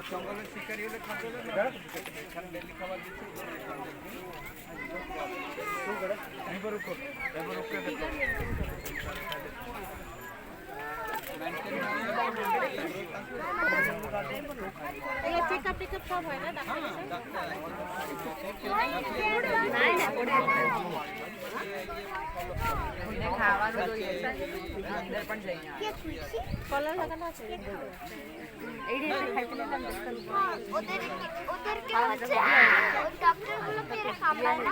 জঙ্গলের শিকারি হলে খাদ্য এখানে ডেলি খাবার দিচ্ছে চেকআপ টেকআপ সব হয় না ডাক্তার কলার লাগানো আছে ওদেরকে হচ্ছে ডক্টর গুলো কামড়ায় না।